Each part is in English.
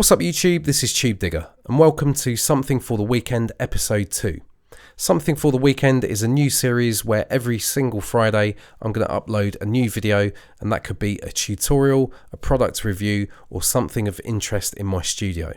What's up YouTube, this is Tubedigga and welcome to Something for the Weekend episode 2. Something for the Weekend is a new series where every single Friday I'm going to upload a new video, and that could be a tutorial, a product review or something of interest in my studio.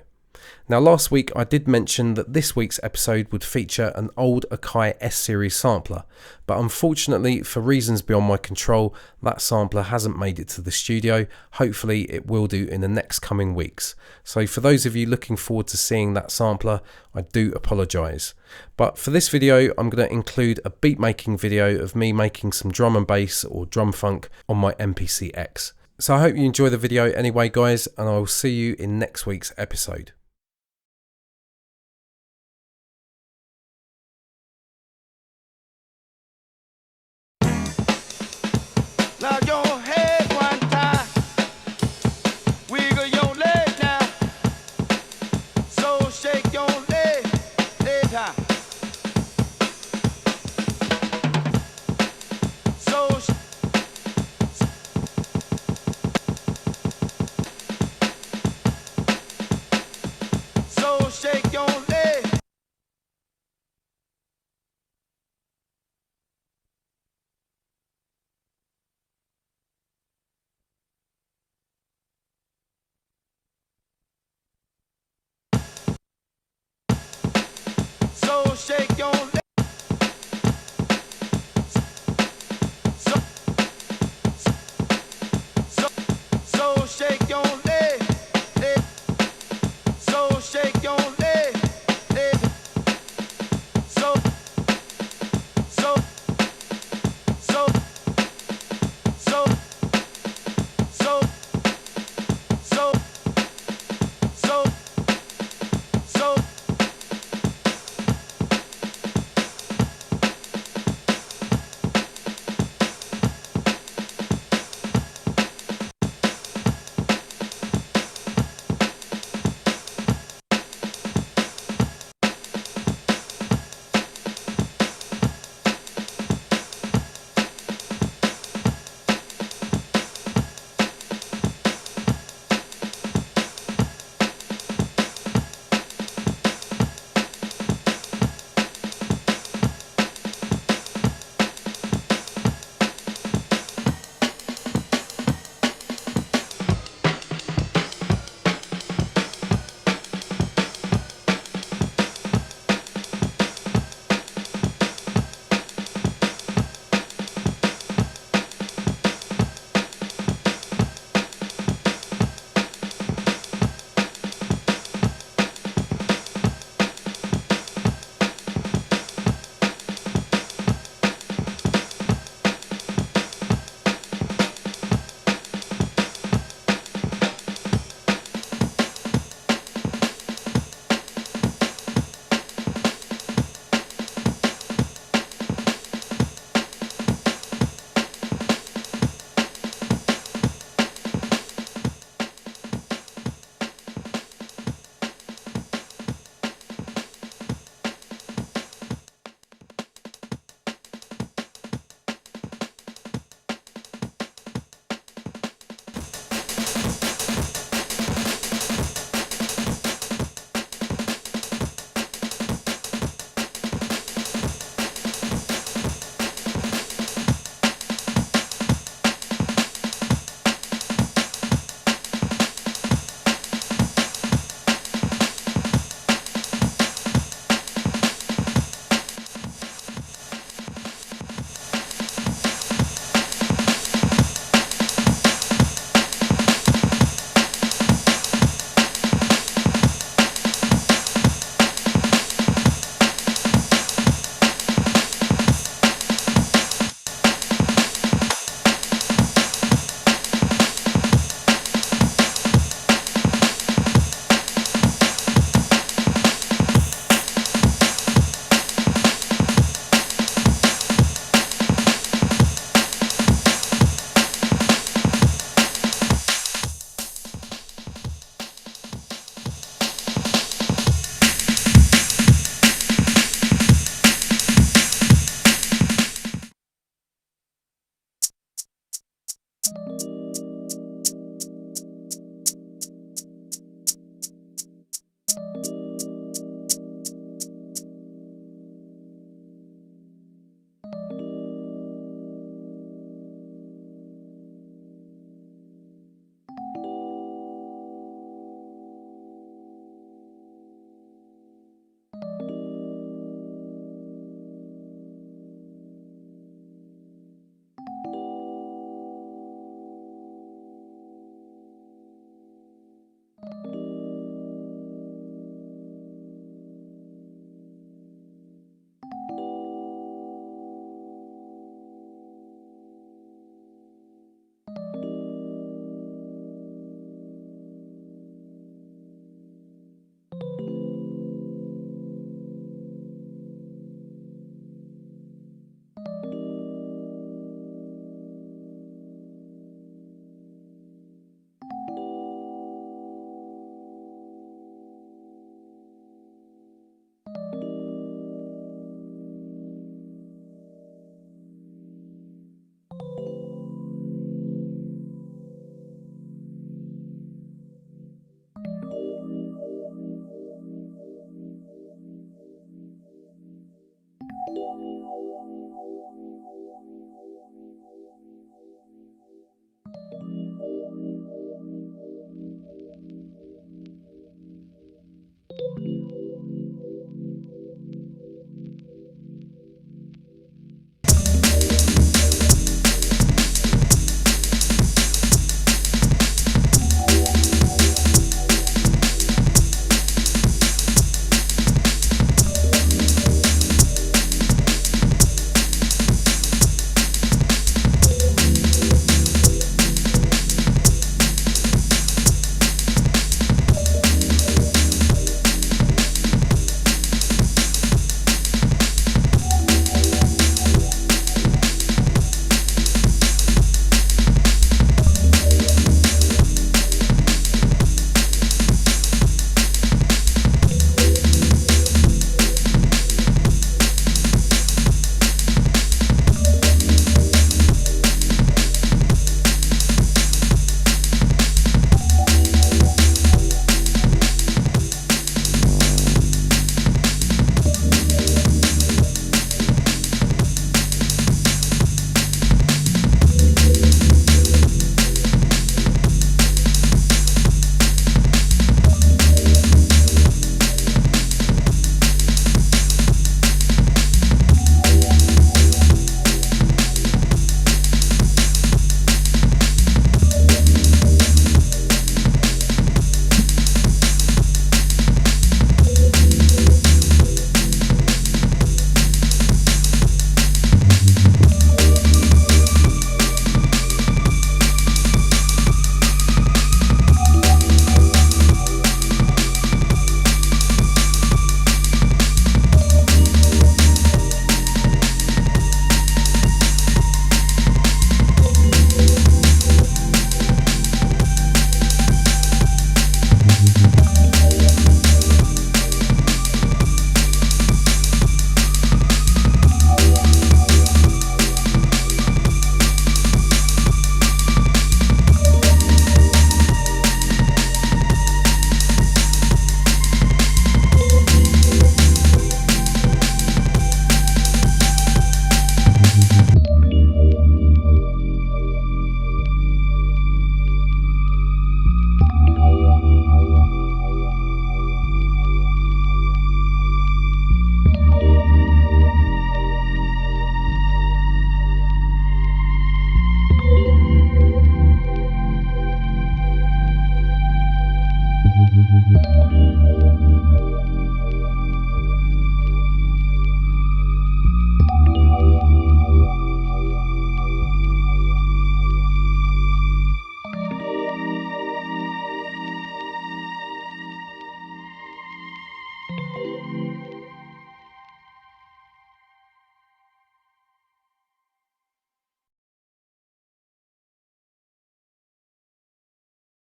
Now last week I did mention that this week's episode would feature an old Akai S-Series sampler, but unfortunately for reasons beyond my control that sampler hasn't made it to the studio. Hopefully it will do in the next coming weeks. So for those of you looking forward to seeing that sampler, I do apologise. But for this video I'm going to include a beat making video of me making some drum and bass or drum funk on my MPCX. So I hope you enjoy the video anyway guys, and I will see you in next week's episode. Now your head one time, wiggle your leg now, so shake your leg, time. So shake your leg. So shake your leg. So shake your leg. So shake your leg. So